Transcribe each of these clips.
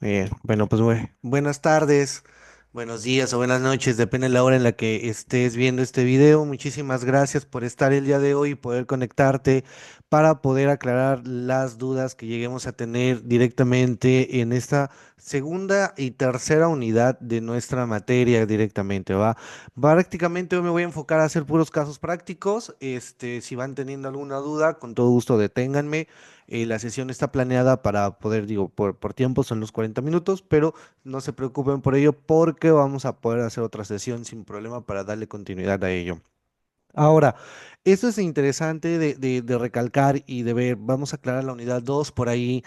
Bien, bueno, pues buenas tardes, buenos días o buenas noches, depende de la hora en la que estés viendo este video. Muchísimas gracias por estar el día de hoy y poder conectarte para poder aclarar las dudas que lleguemos a tener directamente en esta segunda y tercera unidad de nuestra materia directamente, ¿va? Prácticamente hoy me voy a enfocar a hacer puros casos prácticos. Si van teniendo alguna duda, con todo gusto deténganme. La sesión está planeada para poder, digo, por tiempo son los 40 minutos, pero no se preocupen por ello porque vamos a poder hacer otra sesión sin problema para darle continuidad a ello. Ahora, esto es interesante de recalcar y de ver. Vamos a aclarar la unidad 2 por ahí,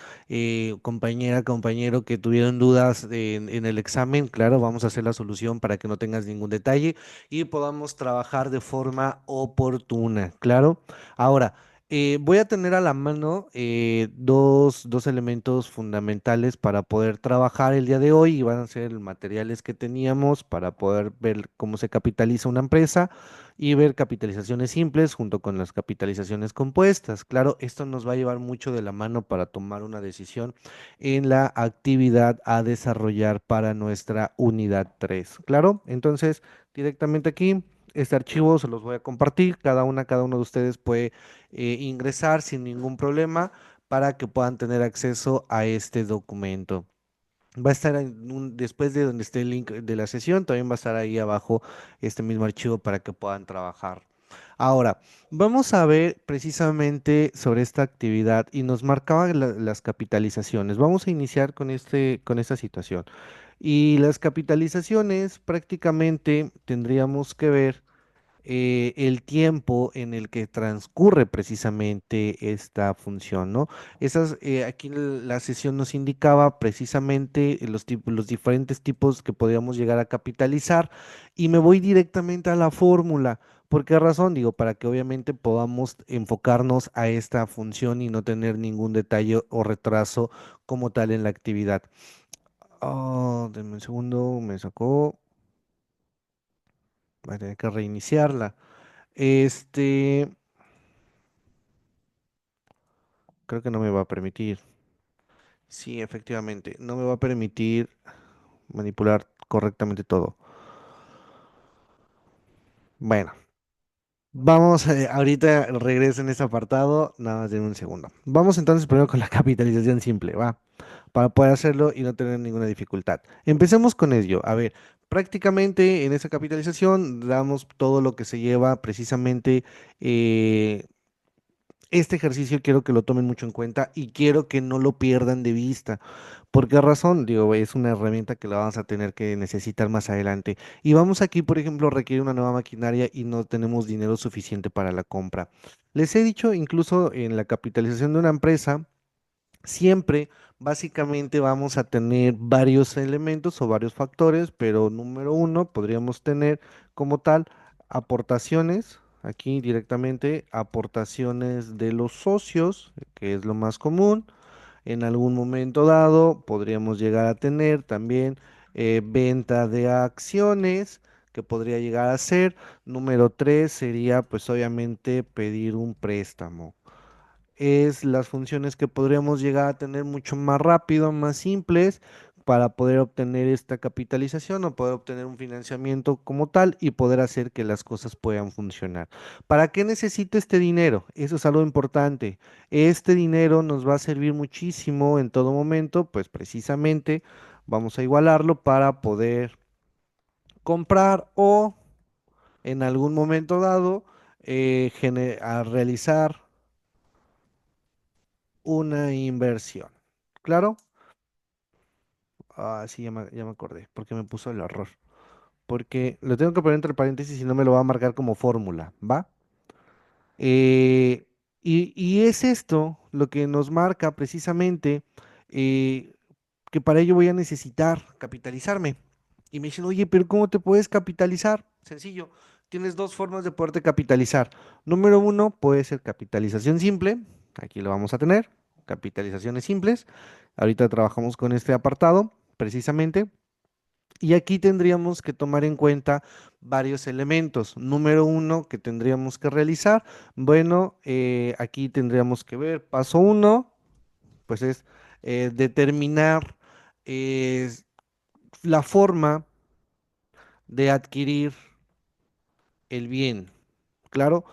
compañera, compañero, que tuvieron dudas en el examen. Claro, vamos a hacer la solución para que no tengas ningún detalle y podamos trabajar de forma oportuna. Claro. Ahora, voy a tener a la mano dos elementos fundamentales para poder trabajar el día de hoy y van a ser materiales que teníamos para poder ver cómo se capitaliza una empresa y ver capitalizaciones simples junto con las capitalizaciones compuestas. Claro, esto nos va a llevar mucho de la mano para tomar una decisión en la actividad a desarrollar para nuestra unidad 3. Claro, entonces directamente aquí, este archivo se los voy a compartir. Cada uno de ustedes puede ingresar sin ningún problema para que puedan tener acceso a este documento. Va a estar después de donde esté el link de la sesión, también va a estar ahí abajo este mismo archivo para que puedan trabajar. Ahora, vamos a ver precisamente sobre esta actividad y nos marcaba las capitalizaciones. Vamos a iniciar con esta situación. Y las capitalizaciones prácticamente tendríamos que ver el tiempo en el que transcurre precisamente esta función, ¿no? Aquí la sesión nos indicaba precisamente los diferentes tipos que podríamos llegar a capitalizar y me voy directamente a la fórmula. ¿Por qué razón? Digo, para que obviamente podamos enfocarnos a esta función y no tener ningún detalle o retraso como tal en la actividad. Oh, denme un segundo, me sacó, voy a tener que reiniciarla. Este, Creo que no me va a permitir. Sí, efectivamente, no me va a permitir manipular correctamente todo. Bueno, vamos, ahorita regreso en ese apartado, nada más de un segundo. Vamos entonces primero con la capitalización simple, va, para poder hacerlo y no tener ninguna dificultad. Empecemos con ello. A ver, prácticamente en esa capitalización damos todo lo que se lleva precisamente este ejercicio quiero que lo tomen mucho en cuenta y quiero que no lo pierdan de vista. ¿Por qué razón? Digo, es una herramienta que la vamos a tener que necesitar más adelante. Y vamos aquí, por ejemplo, requiere una nueva maquinaria y no tenemos dinero suficiente para la compra. Les he dicho, incluso en la capitalización de una empresa, siempre básicamente vamos a tener varios elementos o varios factores, pero número uno podríamos tener como tal aportaciones, aquí directamente aportaciones de los socios, que es lo más común. En algún momento dado podríamos llegar a tener también venta de acciones, que podría llegar a ser. Número tres sería pues obviamente pedir un préstamo. Es las funciones que podríamos llegar a tener mucho más rápido, más simples, para poder obtener esta capitalización o poder obtener un financiamiento como tal y poder hacer que las cosas puedan funcionar. ¿Para qué necesito este dinero? Eso es algo importante. Este dinero nos va a servir muchísimo en todo momento, pues precisamente vamos a igualarlo para poder comprar o en algún momento dado a realizar una inversión. ¿Claro? Ah, sí, ya me acordé, porque me puso el error. Porque lo tengo que poner entre paréntesis y no me lo va a marcar como fórmula, ¿va? Eh, y es esto lo que nos marca precisamente eh, que para ello voy a necesitar capitalizarme. Y me dicen, oye, pero ¿cómo te puedes capitalizar? Sencillo, tienes dos formas de poderte capitalizar. Número uno, puede ser capitalización simple, aquí lo vamos a tener, capitalizaciones simples. Ahorita trabajamos con este apartado, precisamente. Y aquí tendríamos que tomar en cuenta varios elementos. Número uno que tendríamos que realizar, bueno, aquí tendríamos que ver, paso uno, pues es determinar es la forma de adquirir el bien. Claro,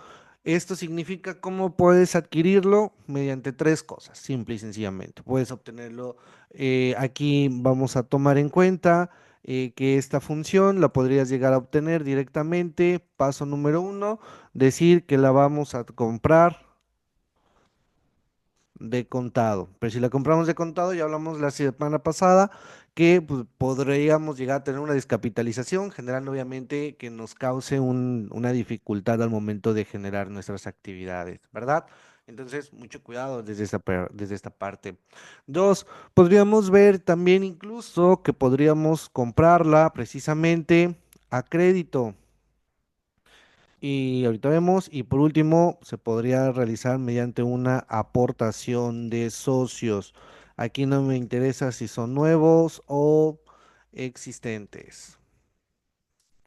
esto significa cómo puedes adquirirlo mediante tres cosas, simple y sencillamente. Puedes obtenerlo, aquí vamos a tomar en cuenta que esta función la podrías llegar a obtener directamente. Paso número uno, decir que la vamos a comprar de contado. Pero si la compramos de contado, ya hablamos la semana pasada que pues, podríamos llegar a tener una descapitalización, generando obviamente que nos cause una dificultad al momento de generar nuestras actividades, ¿verdad? Entonces, mucho cuidado desde esta parte. Dos, podríamos ver también incluso que podríamos comprarla precisamente a crédito. Y ahorita vemos, y por último, se podría realizar mediante una aportación de socios. Aquí no me interesa si son nuevos o existentes.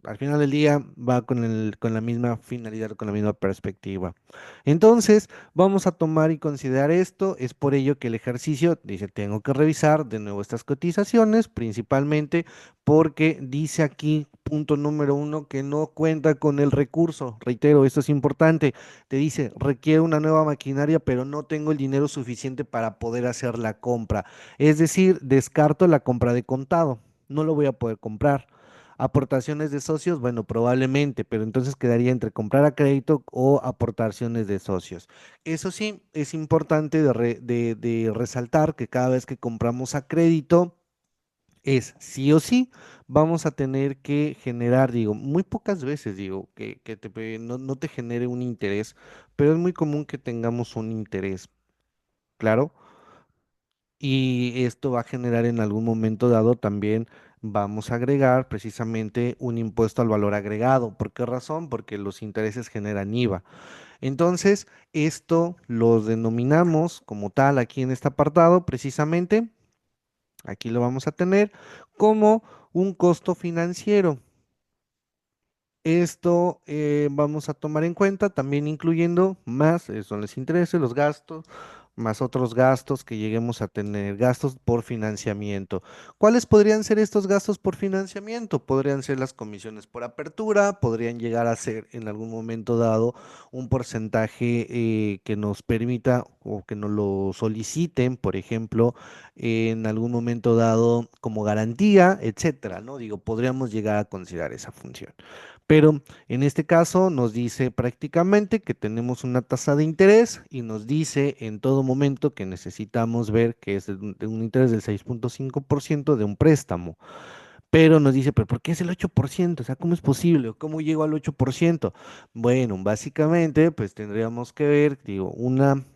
Al final del día va con la misma finalidad, con la misma perspectiva. Entonces, vamos a tomar y considerar esto. Es por ello que el ejercicio dice, tengo que revisar de nuevo estas cotizaciones, principalmente porque dice aquí, punto número uno, que no cuenta con el recurso. Reitero, esto es importante. Te dice, requiere una nueva maquinaria, pero no tengo el dinero suficiente para poder hacer la compra. Es decir, descarto la compra de contado. No lo voy a poder comprar. Aportaciones de socios, bueno, probablemente, pero entonces quedaría entre comprar a crédito o aportaciones de socios. Eso sí, es importante de resaltar que cada vez que compramos a crédito, es sí o sí, vamos a tener que generar, digo, muy pocas veces, digo, no te genere un interés, pero es muy común que tengamos un interés, claro, y esto va a generar en algún momento dado también, vamos a agregar precisamente un impuesto al valor agregado. ¿Por qué razón? Porque los intereses generan IVA. Entonces, esto lo denominamos como tal aquí en este apartado, precisamente, aquí lo vamos a tener como un costo financiero. Esto vamos a tomar en cuenta también incluyendo más, son los intereses, los gastos, más otros gastos que lleguemos a tener, gastos por financiamiento. ¿Cuáles podrían ser estos gastos por financiamiento? Podrían ser las comisiones por apertura, podrían llegar a ser en algún momento dado un porcentaje que nos permita o que nos lo soliciten, por ejemplo, en algún momento dado como garantía, etcétera, ¿no? Digo, podríamos llegar a considerar esa función. Pero en este caso nos dice prácticamente que tenemos una tasa de interés y nos dice en todo momento que necesitamos ver que es de un interés del 6.5% de un préstamo. Pero nos dice, pero ¿por qué es el 8%? O sea, ¿cómo es posible? ¿O ¿Cómo llego al 8%? Bueno, básicamente, pues tendríamos que ver, digo,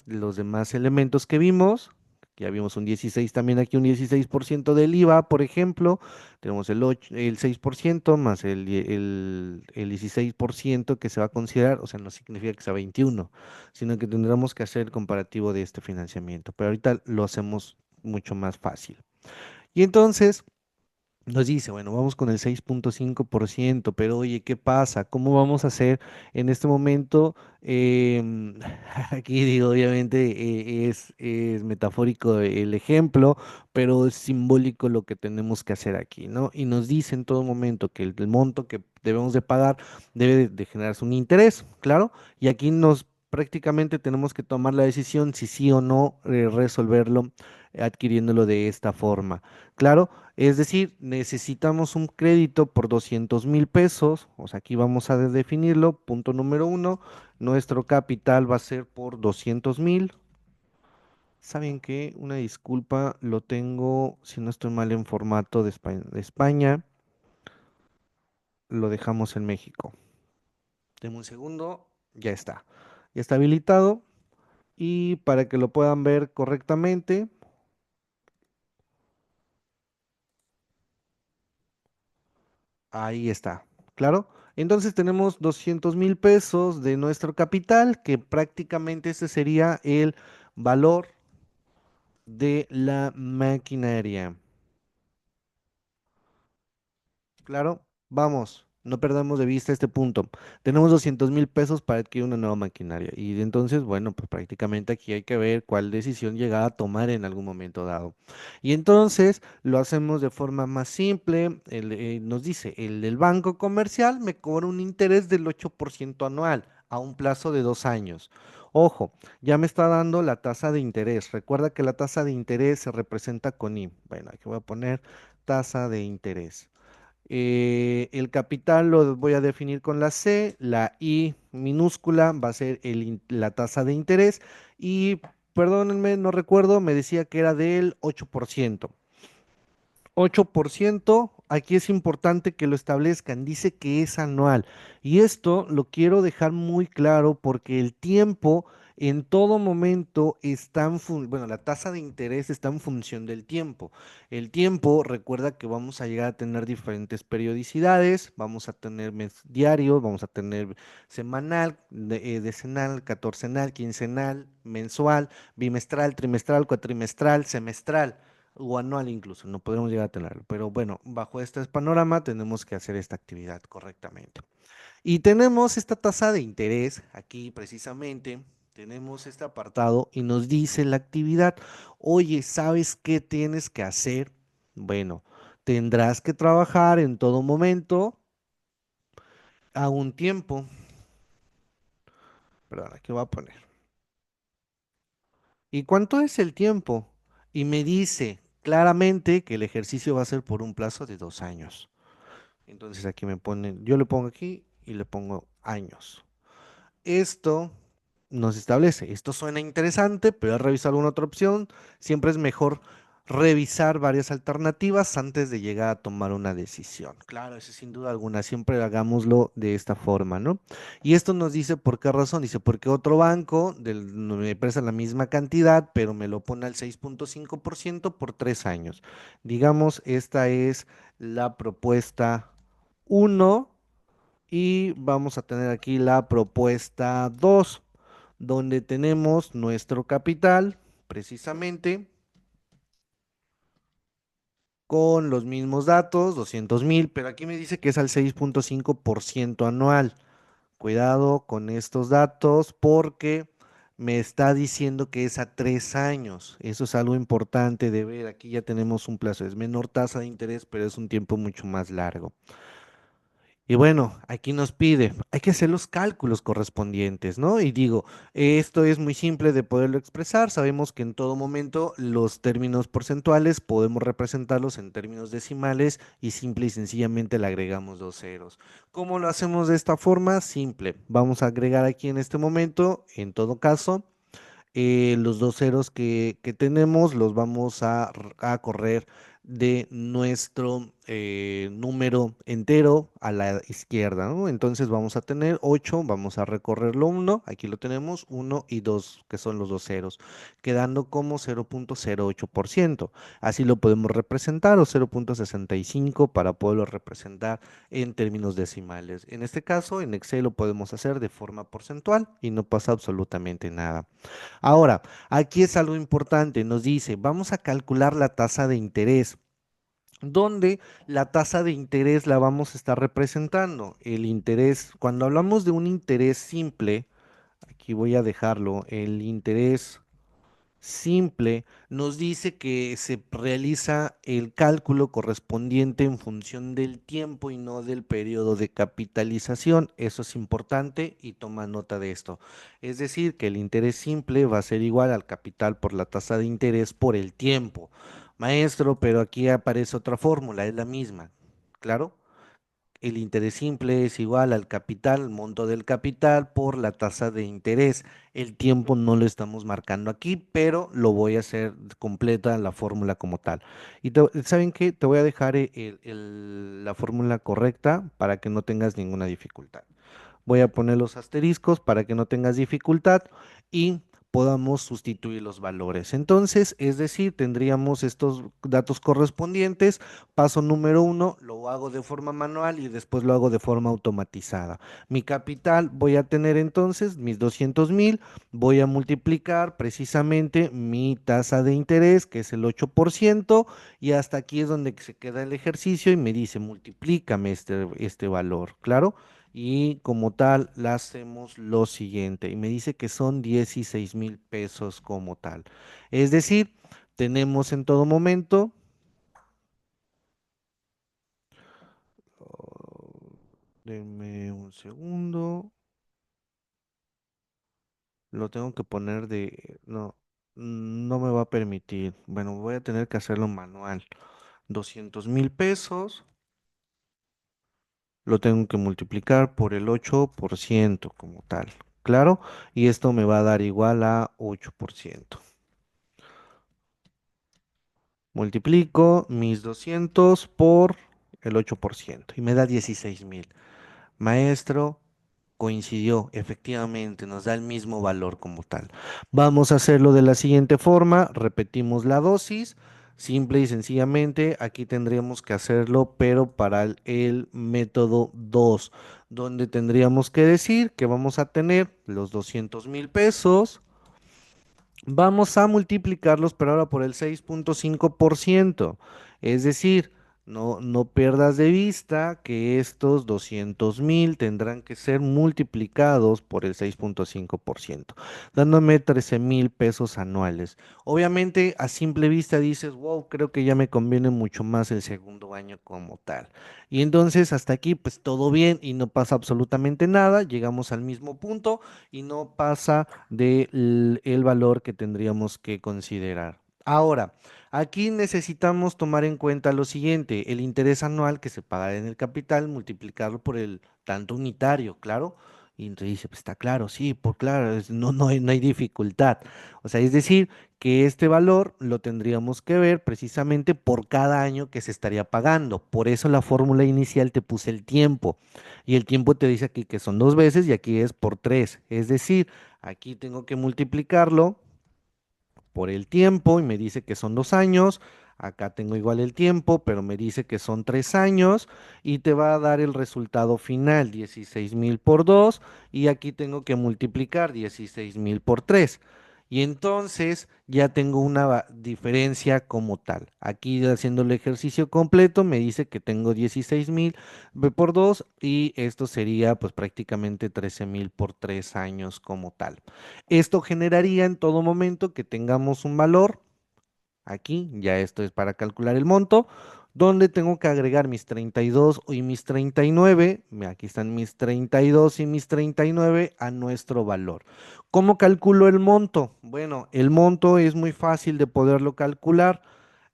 los demás elementos que vimos. Ya vimos un 16 también aquí, un 16% del IVA, por ejemplo. Tenemos el 6% más el 16% que se va a considerar, o sea, no significa que sea 21, sino que tendremos que hacer el comparativo de este financiamiento. Pero ahorita lo hacemos mucho más fácil. Y entonces nos dice, bueno, vamos con el 6.5%, pero oye, ¿qué pasa? ¿Cómo vamos a hacer en este momento? Aquí digo, obviamente es metafórico el ejemplo, pero es simbólico lo que tenemos que hacer aquí, ¿no? Y nos dice en todo momento que el monto que debemos de pagar debe de generarse un interés, claro, y aquí nos prácticamente tenemos que tomar la decisión si sí o no resolverlo adquiriéndolo de esta forma. Claro, es decir, necesitamos un crédito por 200,000 pesos. O sea, aquí vamos a definirlo. Punto número uno, nuestro capital va a ser por 200,000. ¿Saben qué? Una disculpa, lo tengo, si no estoy mal, en formato de España. Lo dejamos en México. Deme un segundo, ya está. Ya está habilitado. Y para que lo puedan ver correctamente, ahí está, claro. Entonces tenemos 200,000 pesos de nuestro capital, que prácticamente ese sería el valor de la maquinaria. Claro, vamos. No perdamos de vista este punto. Tenemos 200,000 pesos para adquirir una nueva maquinaria. Y entonces, bueno, pues prácticamente aquí hay que ver cuál decisión llega a tomar en algún momento dado. Y entonces lo hacemos de forma más simple. Nos dice, el del banco comercial me cobra un interés del 8% anual a un plazo de 2 años. Ojo, ya me está dando la tasa de interés. Recuerda que la tasa de interés se representa con I. Bueno, aquí voy a poner tasa de interés. El capital lo voy a definir con la C, la I minúscula va a ser la tasa de interés y, perdónenme, no recuerdo, me decía que era del 8%. 8%, aquí es importante que lo establezcan, dice que es anual. Y esto lo quiero dejar muy claro porque el tiempo en todo momento está bueno, la tasa de interés está en función del tiempo. El tiempo, recuerda que vamos a llegar a tener diferentes periodicidades, vamos a tener mes diario, vamos a tener semanal, decenal, catorcenal, quincenal, mensual, bimestral, trimestral, cuatrimestral, semestral o anual incluso, no podemos llegar a tenerlo. Pero bueno, bajo este panorama tenemos que hacer esta actividad correctamente. Y tenemos esta tasa de interés aquí precisamente. Tenemos este apartado y nos dice la actividad, oye, ¿sabes qué tienes que hacer? Bueno, tendrás que trabajar en todo momento a un tiempo. Perdón, aquí voy a poner. ¿Y cuánto es el tiempo? Y me dice claramente que el ejercicio va a ser por un plazo de 2 años. Entonces aquí me ponen, yo le pongo aquí y le pongo años. Esto nos establece, esto suena interesante, pero al revisar alguna otra opción, siempre es mejor revisar varias alternativas antes de llegar a tomar una decisión. Claro, eso sin duda alguna, siempre hagámoslo de esta forma, ¿no? Y esto nos dice por qué razón, dice, porque otro banco me presta la misma cantidad, pero me lo pone al 6.5% por 3 años. Digamos, esta es la propuesta uno y vamos a tener aquí la propuesta 2 donde tenemos nuestro capital, precisamente, con los mismos datos, 200,000, pero aquí me dice que es al 6.5% anual. Cuidado con estos datos porque me está diciendo que es a 3 años. Eso es algo importante de ver. Aquí ya tenemos un plazo, es menor tasa de interés, pero es un tiempo mucho más largo. Y bueno, aquí nos pide, hay que hacer los cálculos correspondientes, ¿no? Y digo, esto es muy simple de poderlo expresar. Sabemos que en todo momento los términos porcentuales podemos representarlos en términos decimales y simple y sencillamente le agregamos dos ceros. ¿Cómo lo hacemos de esta forma? Simple. Vamos a agregar aquí en este momento, en todo caso los dos ceros que tenemos los vamos a correr de nuestro número entero a la izquierda, ¿no? Entonces vamos a tener 8, vamos a recorrerlo uno, aquí lo tenemos, uno y 2 que son los dos ceros, quedando como 0.08%. Así lo podemos representar o 0.65 para poderlo representar en términos decimales. En este caso, en Excel lo podemos hacer de forma porcentual y no pasa absolutamente nada. Ahora, aquí es algo importante, nos dice, vamos a calcular la tasa de interés, donde la tasa de interés la vamos a estar representando. El interés, cuando hablamos de un interés simple, aquí voy a dejarlo, el interés simple nos dice que se realiza el cálculo correspondiente en función del tiempo y no del periodo de capitalización. Eso es importante y toma nota de esto. Es decir, que el interés simple va a ser igual al capital por la tasa de interés por el tiempo. Maestro, pero aquí aparece otra fórmula, es la misma. ¿Claro? El interés simple es igual al capital, el monto del capital por la tasa de interés. El tiempo no lo estamos marcando aquí, pero lo voy a hacer completa la fórmula como tal. Y ¿saben qué? Te voy a dejar la fórmula correcta para que no tengas ninguna dificultad. Voy a poner los asteriscos para que no tengas dificultad y podamos sustituir los valores. Entonces, es decir, tendríamos estos datos correspondientes. Paso número uno, lo hago de forma manual y después lo hago de forma automatizada. Mi capital voy a tener entonces mis 200,000, voy a multiplicar precisamente mi tasa de interés, que es el 8%, y hasta aquí es donde se queda el ejercicio y me dice, multiplícame este valor, ¿claro? Y como tal, le hacemos lo siguiente. Y me dice que son 16,000 pesos como tal. Es decir, tenemos en todo momento, oh, denme un segundo, lo tengo que poner de, no, no me va a permitir. Bueno, voy a tener que hacerlo manual. 200,000 pesos, lo tengo que multiplicar por el 8% como tal. Claro, y esto me va a dar igual a 8%. Multiplico mis 200 por el 8% y me da 16,000. Maestro, coincidió, efectivamente, nos da el mismo valor como tal. Vamos a hacerlo de la siguiente forma, repetimos la dosis, simple y sencillamente, aquí tendríamos que hacerlo, pero para el método 2, donde tendríamos que decir que vamos a tener los 200,000 pesos. Vamos a multiplicarlos, pero ahora por el 6,5%. Es decir, no pierdas de vista que estos 200,000 tendrán que ser multiplicados por el 6,5%, dándome 13,000 pesos anuales. Obviamente, a simple vista dices, wow, creo que ya me conviene mucho más el segundo año como tal. Y entonces, hasta aquí, pues todo bien y no pasa absolutamente nada. Llegamos al mismo punto y no pasa del el valor que tendríamos que considerar. Ahora, aquí necesitamos tomar en cuenta lo siguiente, el interés anual que se paga en el capital, multiplicarlo por el tanto unitario, claro. Y entonces dice, pues está claro, sí, por claro, no hay dificultad. O sea, es decir, que este valor lo tendríamos que ver precisamente por cada año que se estaría pagando. Por eso la fórmula inicial te puse el tiempo. Y el tiempo te dice aquí que son 2 veces y aquí es por 3. Es decir, aquí tengo que multiplicarlo por el tiempo y me dice que son 2 años. Acá tengo igual el tiempo, pero me dice que son 3 años y te va a dar el resultado final, 16,000 por 2 y aquí tengo que multiplicar 16,000 por 3. Y entonces ya tengo una diferencia como tal. Aquí haciendo el ejercicio completo me dice que tengo 16,000 por 2 y esto sería pues prácticamente 13,000 por 3 años como tal. Esto generaría en todo momento que tengamos un valor, aquí, ya esto es para calcular el monto, donde tengo que agregar mis 32 y mis 39, aquí están mis 32 y mis 39 a nuestro valor. ¿Cómo calculo el monto? Bueno, el monto es muy fácil de poderlo calcular.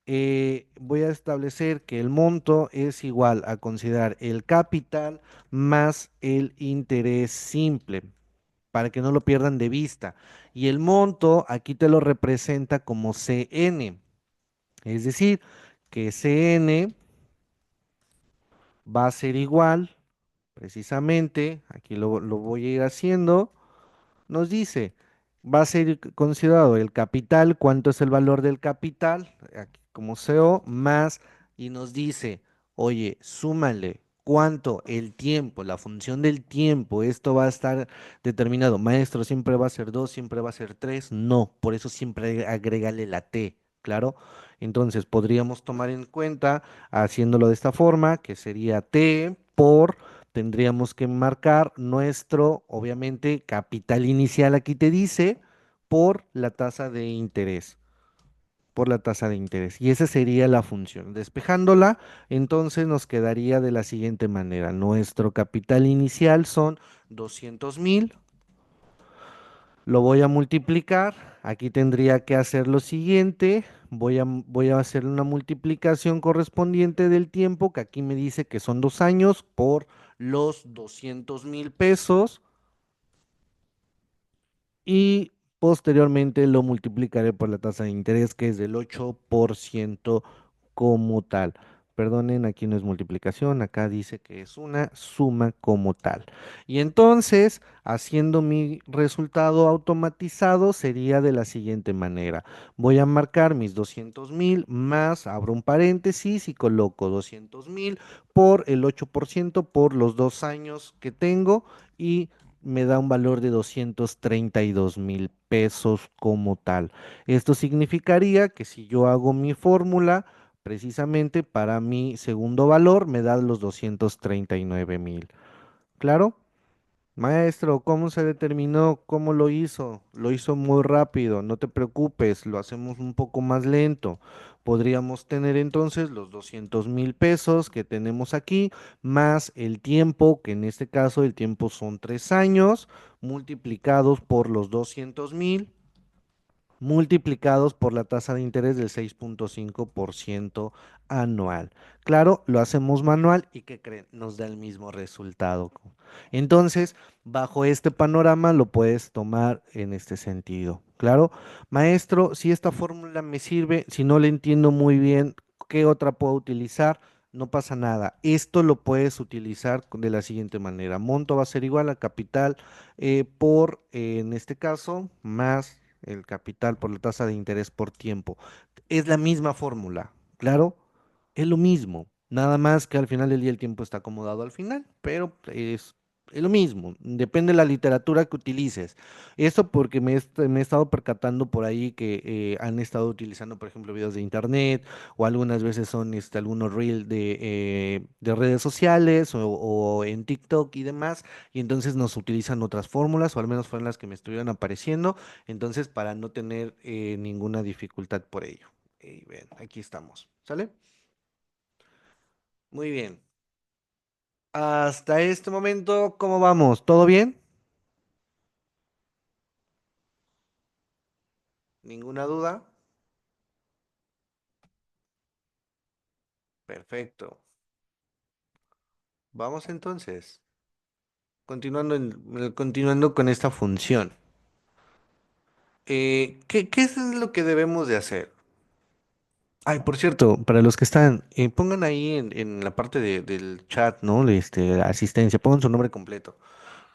Voy a establecer que el monto es igual a considerar el capital más el interés simple para que no lo pierdan de vista. Y el monto aquí te lo representa como CN, es decir, que CN va a ser igual, precisamente, aquí lo voy a ir haciendo, nos dice, va a ser considerado el capital, cuánto es el valor del capital, aquí como CO, más, y nos dice, oye, súmale cuánto el tiempo, la función del tiempo, esto va a estar determinado. Maestro, siempre va a ser 2, siempre va a ser 3, no, por eso siempre agrégale la T, claro. Entonces podríamos tomar en cuenta, haciéndolo de esta forma, que sería T por tendríamos que marcar nuestro, obviamente, capital inicial, aquí te dice, por la tasa de interés, por la tasa de interés. Y esa sería la función. Despejándola, entonces nos quedaría de la siguiente manera. Nuestro capital inicial son 200,000. Lo voy a multiplicar. Aquí tendría que hacer lo siguiente. Voy a hacer una multiplicación correspondiente del tiempo, que aquí me dice que son 2 años, por los 200,000 pesos. Y posteriormente lo multiplicaré por la tasa de interés, que es del 8% como tal. perdonen, aquí no es multiplicación, acá dice que es una suma como tal. Y entonces, haciendo mi resultado automatizado, sería de la siguiente manera. Voy a marcar mis 200,000 más, abro un paréntesis y coloco 200,000 por el 8% por los 2 años que tengo y me da un valor de 232,000 pesos como tal. Esto significaría que si yo hago mi fórmula, precisamente para mi segundo valor me da los 239,000. ¿Claro? Maestro, ¿cómo se determinó? ¿Cómo lo hizo? Lo hizo muy rápido, no te preocupes, lo hacemos un poco más lento. Podríamos tener entonces los 200,000 pesos que tenemos aquí, más el tiempo, que en este caso el tiempo son 3 años, multiplicados por los 200,000 multiplicados por la tasa de interés del 6,5% anual. Claro, lo hacemos manual y ¿qué creen? Nos da el mismo resultado. Entonces, bajo este panorama lo puedes tomar en este sentido. Claro, maestro, si esta fórmula me sirve, si no le entiendo muy bien, ¿qué otra puedo utilizar? No pasa nada. Esto lo puedes utilizar de la siguiente manera. Monto va a ser igual a capital por, en este caso, más el capital por la tasa de interés por tiempo. Es la misma fórmula, claro, es lo mismo, nada más que al final del día el tiempo está acomodado al final, pero es lo mismo, depende de la literatura que utilices. Esto porque me he estado percatando por ahí que han estado utilizando, por ejemplo, videos de internet o algunas veces son algunos reels de redes sociales o en TikTok y demás, y entonces nos utilizan otras fórmulas, o al menos fueron las que me estuvieron apareciendo, entonces para no tener ninguna dificultad por ello. Y ven, aquí estamos, ¿sale? Muy bien. Hasta este momento, ¿cómo vamos? ¿Todo bien? ¿Ninguna duda? Perfecto. Vamos entonces, continuando con esta función. ¿Qué es lo que debemos de hacer? Ay, por cierto, para los que están, pongan ahí en la parte del chat, ¿no? Asistencia, pongan su nombre completo.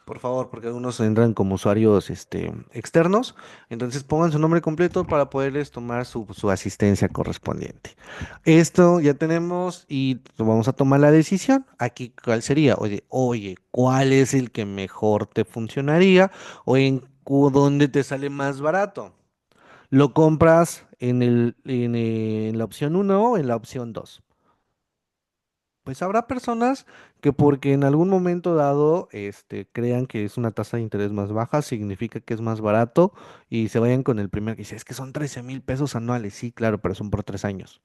Por favor, porque algunos entran como usuarios externos, entonces pongan su nombre completo para poderles tomar su asistencia correspondiente. Esto ya tenemos y vamos a tomar la decisión. Aquí, ¿cuál sería? Oye, ¿cuál es el que mejor te funcionaría o dónde te sale más barato? ¿Lo compras en la opción uno o en la opción 2? Pues habrá personas que porque en algún momento dado crean que es una tasa de interés más baja, significa que es más barato y se vayan con el primero que dice, es que son 13,000 pesos anuales. Sí, claro, pero son por 3 años.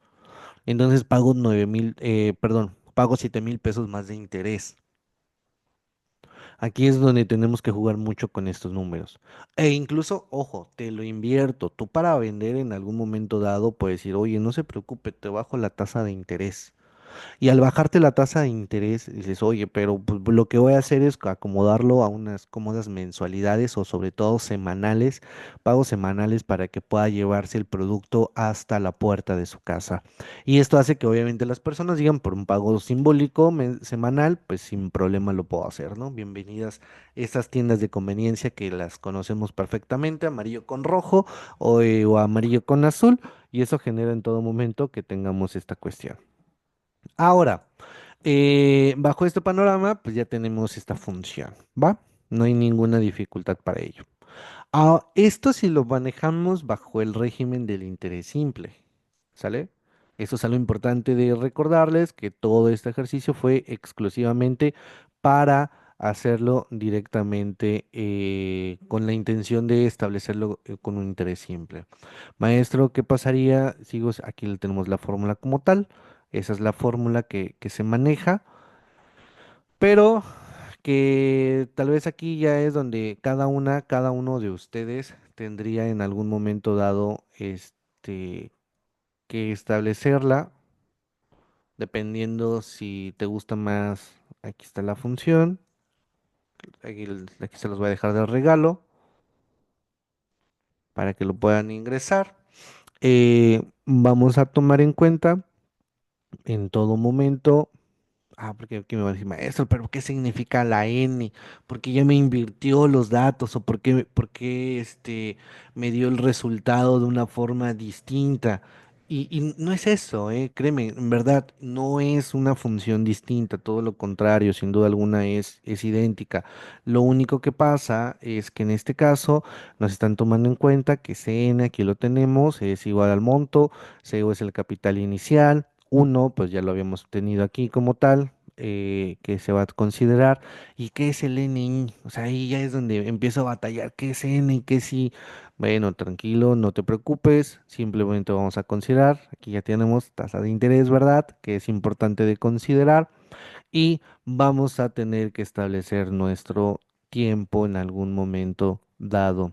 Entonces pago 9,000, perdón, pago 7,000 pesos más de interés. Aquí es donde tenemos que jugar mucho con estos números. E incluso, ojo, te lo invierto. Tú para vender en algún momento dado puedes decir, oye, no se preocupe, te bajo la tasa de interés. Y al bajarte la tasa de interés, dices, oye, pero pues, lo que voy a hacer es acomodarlo a unas cómodas mensualidades o sobre todo semanales, pagos semanales para que pueda llevarse el producto hasta la puerta de su casa. Y esto hace que obviamente las personas digan, por un pago simbólico semanal, pues sin problema lo puedo hacer, ¿no? Bienvenidas estas tiendas de conveniencia que las conocemos perfectamente, amarillo con rojo o amarillo con azul, y eso genera en todo momento que tengamos esta cuestión. Ahora, bajo este panorama, pues ya tenemos esta función, ¿va? No hay ninguna dificultad para ello. Esto si lo manejamos bajo el régimen del interés simple, ¿sale? Eso es algo importante de recordarles que todo este ejercicio fue exclusivamente para hacerlo directamente con la intención de establecerlo con un interés simple. Maestro, ¿qué pasaría? Aquí le tenemos la fórmula como tal. Esa es la fórmula que se maneja, pero que tal vez aquí ya es donde cada uno de ustedes tendría en algún momento dado que establecerla, dependiendo si te gusta más. Aquí está la función, aquí se los voy a dejar de regalo para que lo puedan ingresar. Vamos a tomar en cuenta. En todo momento. Porque aquí me va a decir, maestro, pero ¿qué significa la N? ¿Por qué ya me invirtió los datos? ¿O por qué me dio el resultado de una forma distinta? Y no es eso, créeme, en verdad, no es una función distinta, todo lo contrario, sin duda alguna es idéntica. Lo único que pasa es que en este caso nos están tomando en cuenta que CN, aquí lo tenemos, es igual al monto, CO es el capital inicial. Uno, pues ya lo habíamos tenido aquí como tal, que se va a considerar. ¿Y qué es el NI? O sea, ahí ya es donde empiezo a batallar. ¿Qué es N y qué sí? Bueno, tranquilo, no te preocupes. Simplemente vamos a considerar. Aquí ya tenemos tasa de interés, ¿verdad? Que es importante de considerar. Y vamos a tener que establecer nuestro tiempo en algún momento dado.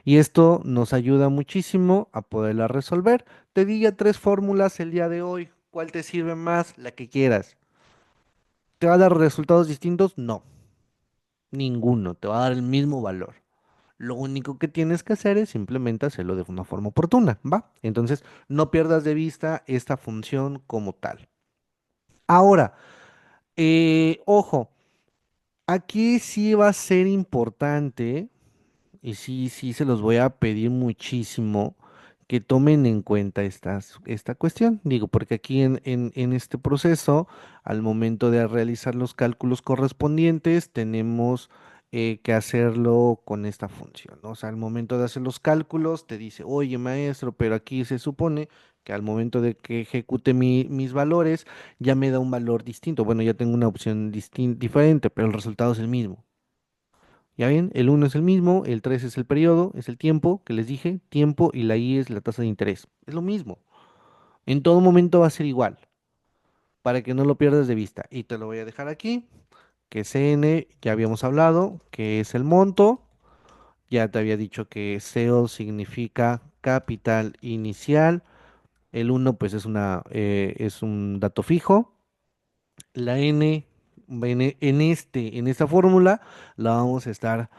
Y esto nos ayuda muchísimo a poderla resolver. Te di ya tres fórmulas el día de hoy. ¿Cuál te sirve más? La que quieras. ¿Te va a dar resultados distintos? No, ninguno. Te va a dar el mismo valor. Lo único que tienes que hacer es simplemente hacerlo de una forma oportuna, ¿va? Entonces, no pierdas de vista esta función como tal. Ahora, ojo, aquí sí va a ser importante. Y sí, sí, se los voy a pedir muchísimo que tomen en cuenta esta cuestión. Digo, porque aquí en este proceso, al momento de realizar los cálculos correspondientes, tenemos que hacerlo con esta función, ¿no? O sea, al momento de hacer los cálculos, te dice, oye, maestro, pero aquí se supone que al momento de que ejecute mis valores, ya me da un valor distinto. Bueno, ya tengo una opción diferente, pero el resultado es el mismo. ¿Ya ven? El uno es el mismo, el 3 es el periodo, es el tiempo que les dije, tiempo y la I es la tasa de interés. Es lo mismo. En todo momento va a ser igual, para que no lo pierdas de vista. Y te lo voy a dejar aquí, que CN ya habíamos hablado, que es el monto. Ya te había dicho que CO significa capital inicial. El uno pues es un dato fijo. La N en esta fórmula la vamos a estar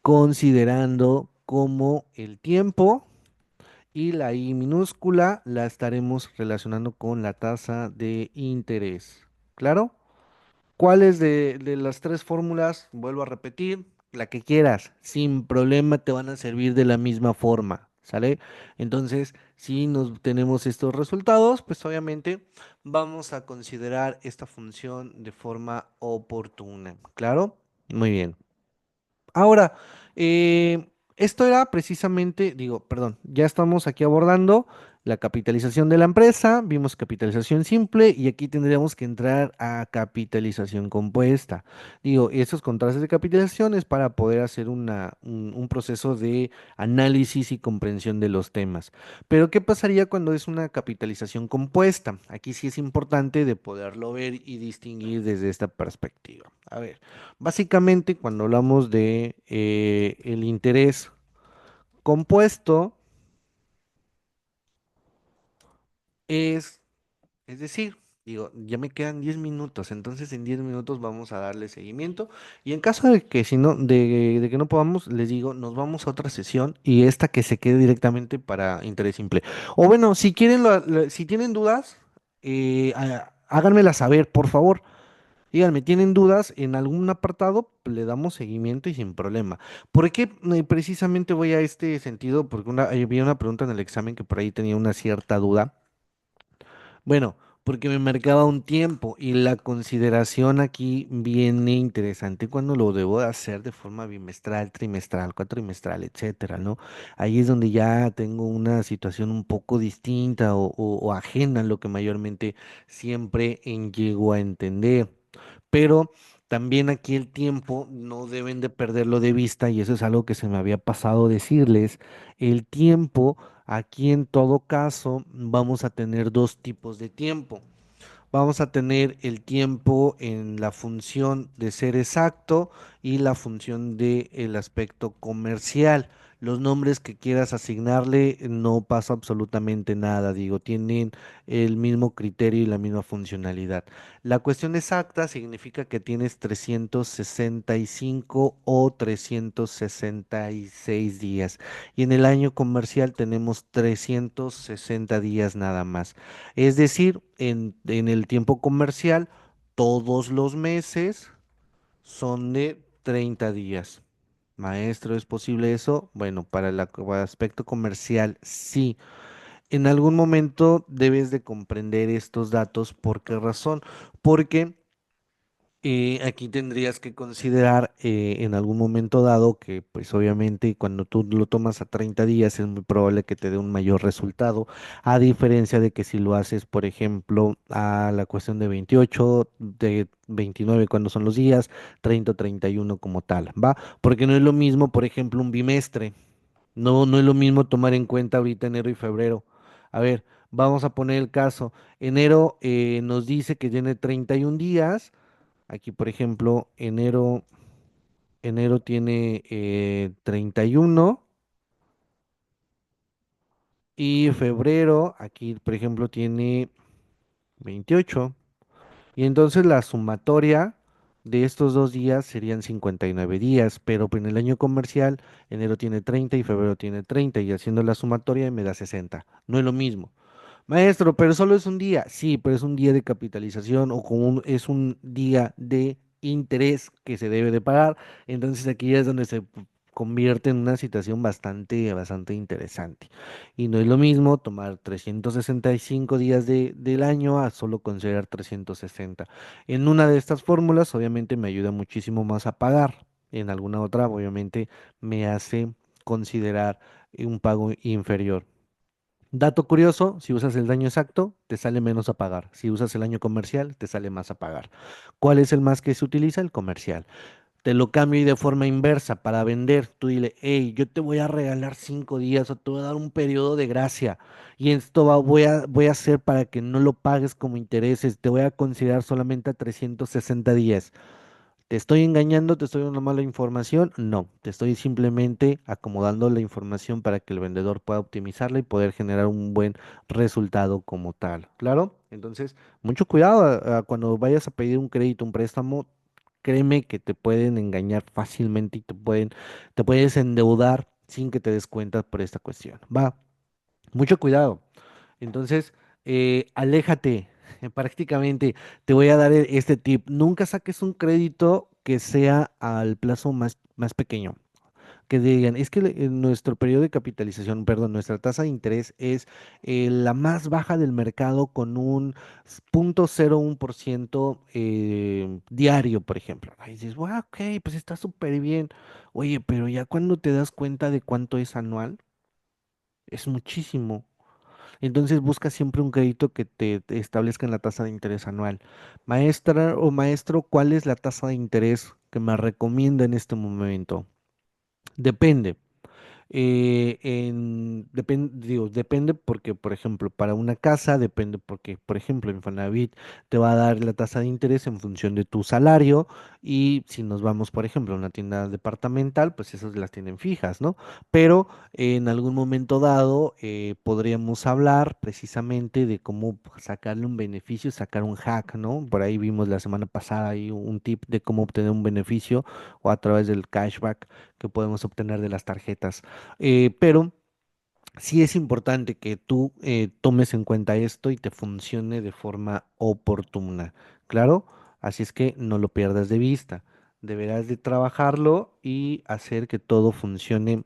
considerando como el tiempo y la I minúscula la estaremos relacionando con la tasa de interés. ¿Claro? ¿Cuáles de las tres fórmulas? Vuelvo a repetir, la que quieras, sin problema te van a servir de la misma forma, ¿sale? Entonces, si nos tenemos estos resultados, pues obviamente vamos a considerar esta función de forma oportuna, ¿claro? Muy bien. Ahora, esto era precisamente, digo, perdón, ya estamos aquí abordando la capitalización de la empresa, vimos capitalización simple y aquí tendríamos que entrar a capitalización compuesta. Digo, esos contrastes de capitalización es para poder hacer un proceso de análisis y comprensión de los temas. Pero, ¿qué pasaría cuando es una capitalización compuesta? Aquí sí es importante de poderlo ver y distinguir desde esta perspectiva. A ver. Básicamente, cuando hablamos de el interés compuesto, es, es decir, digo, ya me quedan 10 minutos, entonces en 10 minutos vamos a darle seguimiento. Y en caso de que si no, de que no podamos, les digo, nos vamos a otra sesión y esta que se quede directamente para interés simple. O bueno, si quieren, si tienen dudas, háganmela saber, por favor. Díganme, ¿tienen dudas en algún apartado? Le damos seguimiento y sin problema. ¿Por qué precisamente voy a este sentido? Porque había una pregunta en el examen que por ahí tenía una cierta duda. Bueno, porque me marcaba un tiempo y la consideración aquí viene interesante cuando lo debo de hacer de forma bimestral, trimestral, cuatrimestral, etcétera, ¿no? Ahí es donde ya tengo una situación un poco distinta o ajena a lo que mayormente siempre llego a entender. Pero también aquí el tiempo no deben de perderlo de vista y eso es algo que se me había pasado decirles. El tiempo, aquí en todo caso, vamos a tener dos tipos de tiempo. Vamos a tener el tiempo en la función de ser exacto y la función del aspecto comercial. los nombres que quieras asignarle, no pasa absolutamente nada, digo, tienen el mismo criterio y la misma funcionalidad. La cuestión exacta significa que tienes 365 o 366 días. Y en el año comercial tenemos 360 días nada más. Es decir, en el tiempo comercial, todos los meses son de 30 días. Maestro, ¿es posible eso? Bueno, para el aspecto comercial, sí. En algún momento debes de comprender estos datos. ¿Por qué razón? Porque aquí tendrías que considerar en algún momento dado que, pues obviamente, cuando tú lo tomas a 30 días es muy probable que te dé un mayor resultado, a diferencia de que si lo haces, por ejemplo, a la cuestión de 28, de 29, cuando son los días, 30 o 31 como tal, ¿va? Porque no es lo mismo, por ejemplo, un bimestre. No, no es lo mismo tomar en cuenta ahorita enero y febrero. A ver, vamos a poner el caso. Enero nos dice que tiene 31 días. Aquí, por ejemplo, enero tiene 31 y febrero, aquí, por ejemplo, tiene 28. Y entonces la sumatoria de estos dos días serían 59 días, pero en el año comercial, enero tiene 30 y febrero tiene 30 y haciendo la sumatoria me da 60. No es lo mismo. Maestro, pero solo es un día. Sí, pero es un día de capitalización o es un día de interés que se debe de pagar. Entonces aquí es donde se convierte en una situación bastante interesante. Y no es lo mismo tomar 365 días del año a solo considerar 360. En una de estas fórmulas, obviamente, me ayuda muchísimo más a pagar. En alguna otra, obviamente, me hace considerar un pago inferior. Dato curioso, si usas el daño exacto, te sale menos a pagar. Si usas el año comercial, te sale más a pagar. ¿Cuál es el más que se utiliza? El comercial. Te lo cambio y de forma inversa para vender. Tú dile, hey, yo te voy a regalar 5 días o te voy a dar un periodo de gracia. Y esto voy a hacer para que no lo pagues como intereses. Te voy a considerar solamente a 360 días. ¿Te estoy engañando? ¿Te estoy dando mala información? No, te estoy simplemente acomodando la información para que el vendedor pueda optimizarla y poder generar un buen resultado como tal. ¿Claro? Entonces, mucho cuidado cuando vayas a pedir un crédito, un préstamo, créeme que te pueden engañar fácilmente y te puedes endeudar sin que te des cuenta por esta cuestión. Va, mucho cuidado. Entonces, aléjate. Prácticamente te voy a dar este tip. Nunca saques un crédito que sea al plazo más pequeño. Que digan, es que nuestro periodo de capitalización, perdón, nuestra tasa de interés es la más baja del mercado con un 0.01% diario, por ejemplo. Ahí dices, bueno, ok, pues está súper bien. Oye, pero ya cuando te das cuenta de cuánto es anual, es muchísimo. Entonces busca siempre un crédito que te establezca en la tasa de interés anual. Maestra o maestro, ¿cuál es la tasa de interés que me recomienda en este momento? Depende. Depende porque, por ejemplo, para una casa depende porque, por ejemplo, Infonavit te va a dar la tasa de interés en función de tu salario y si nos vamos, por ejemplo, a una tienda departamental, pues esas las tienen fijas, ¿no? Pero en algún momento dado podríamos hablar precisamente de cómo sacarle un beneficio, sacar un hack, ¿no? Por ahí vimos la semana pasada ahí un tip de cómo obtener un beneficio o a través del cashback que podemos obtener de las tarjetas. Pero sí es importante que tú tomes en cuenta esto y te funcione de forma oportuna, ¿claro? Así es que no lo pierdas de vista. Deberás de trabajarlo y hacer que todo funcione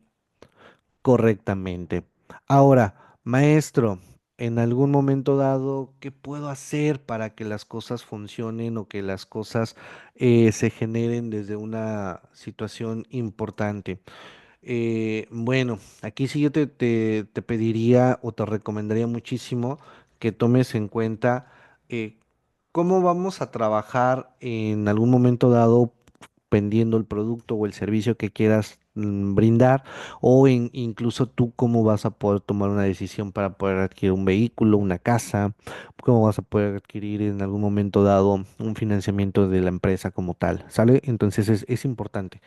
correctamente. Ahora, maestro, en algún momento dado, ¿qué puedo hacer para que las cosas funcionen o que las cosas se generen desde una situación importante? Bueno, aquí sí yo te pediría o te recomendaría muchísimo que tomes en cuenta eh, cómo vamos a trabajar en algún momento dado vendiendo el producto o el servicio que quieras brindar o incluso tú cómo vas a poder tomar una decisión para poder adquirir un vehículo, una casa, cómo vas a poder adquirir en algún momento dado un financiamiento de la empresa como tal, ¿sale? Entonces es importante.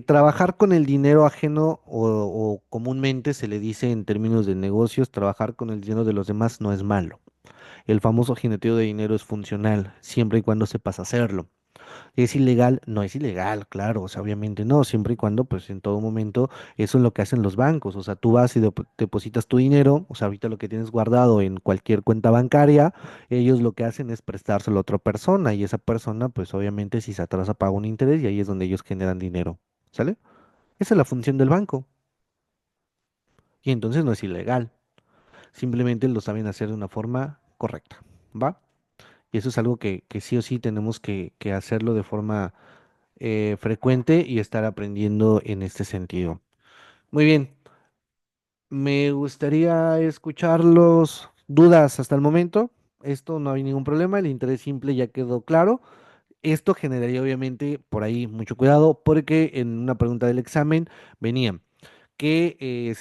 trabajar con el dinero ajeno o comúnmente se le dice en términos de negocios, trabajar con el dinero de los demás no es malo. El famoso jineteo de dinero es funcional, siempre y cuando sepas hacerlo. ¿Es ilegal? No es ilegal, claro, o sea, obviamente no, siempre y cuando, pues en todo momento, eso es lo que hacen los bancos, o sea, tú vas y depositas tu dinero, o sea, ahorita lo que tienes guardado en cualquier cuenta bancaria, ellos lo que hacen es prestárselo a otra persona y esa persona, pues obviamente si se atrasa paga un interés y ahí es donde ellos generan dinero, ¿sale? Esa es la función del banco y entonces no es ilegal, simplemente lo saben hacer de una forma correcta, ¿va? Y eso es algo que sí o sí tenemos que hacerlo de forma frecuente y estar aprendiendo en este sentido. Muy bien, me gustaría escuchar los dudas hasta el momento. Esto no hay ningún problema, el interés simple ya quedó claro. Esto generaría obviamente por ahí mucho cuidado porque en una pregunta del examen venía que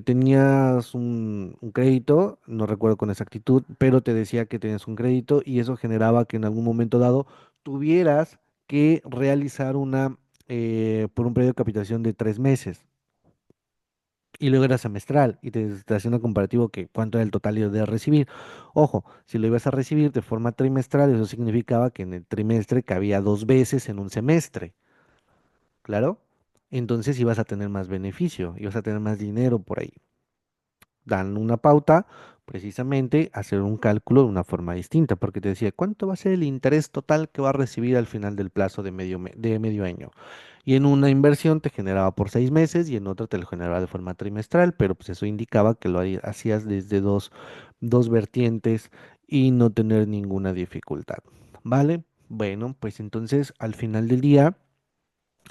tenías un crédito, no recuerdo con exactitud, pero te decía que tenías un crédito y eso generaba que en algún momento dado tuvieras que realizar por un periodo de capitalización de 3 meses y luego era semestral y te hacía un comparativo que cuánto era el total que de recibir. Ojo, si lo ibas a recibir de forma trimestral, eso significaba que en el trimestre cabía 2 veces en un semestre, ¿claro? Entonces ibas a tener más beneficio, ibas a tener más dinero por ahí. Dan una pauta, precisamente hacer un cálculo de una forma distinta, porque te decía, ¿cuánto va a ser el interés total que va a recibir al final del plazo de medio año? Y en una inversión te generaba por 6 meses y en otra te lo generaba de forma trimestral, pero pues eso indicaba que hacías desde dos vertientes y no tener ninguna dificultad, ¿vale? Bueno, pues entonces al final del día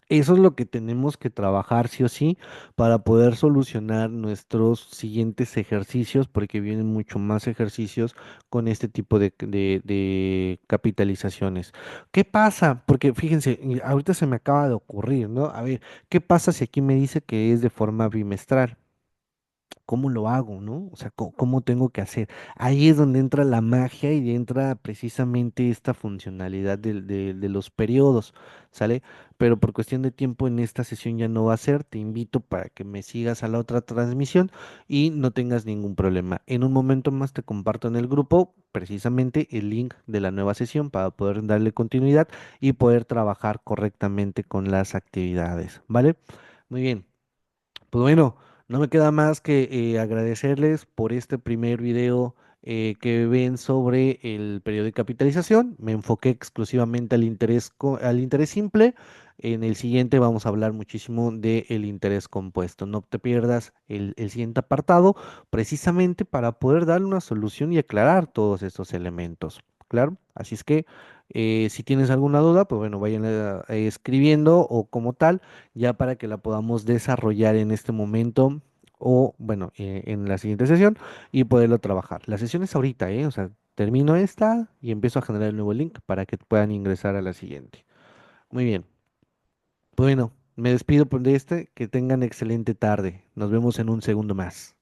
eso es lo que tenemos que trabajar sí o sí para poder solucionar nuestros siguientes ejercicios, porque vienen mucho más ejercicios con este tipo de capitalizaciones. ¿Qué pasa? Porque fíjense, y ahorita se me acaba de ocurrir, ¿no? A ver, ¿qué pasa si aquí me dice que es de forma bimestral? ¿Cómo lo hago, no? O sea, ¿cómo tengo que hacer? Ahí es donde entra la magia y entra precisamente esta funcionalidad de los periodos, ¿sale? Pero por cuestión de tiempo en esta sesión ya no va a ser. Te invito para que me sigas a la otra transmisión y no tengas ningún problema. En un momento más te comparto en el grupo precisamente el link de la nueva sesión para poder darle continuidad y poder trabajar correctamente con las actividades, ¿vale? Muy bien. Pues bueno, no me queda más que agradecerles por este primer video que ven sobre el periodo de capitalización. Me enfoqué exclusivamente al interés simple. En el siguiente vamos a hablar muchísimo del interés compuesto. No te pierdas el siguiente apartado, precisamente para poder darle una solución y aclarar todos estos elementos. Claro, así es que si tienes alguna duda, pues bueno, vayan escribiendo o como tal ya para que la podamos desarrollar en este momento o, bueno, en la siguiente sesión y poderlo trabajar. La sesión es ahorita, ¿eh? O sea, termino esta y empiezo a generar el nuevo link para que puedan ingresar a la siguiente. Muy bien. Bueno, me despido por de este. Que tengan excelente tarde. Nos vemos en un segundo más.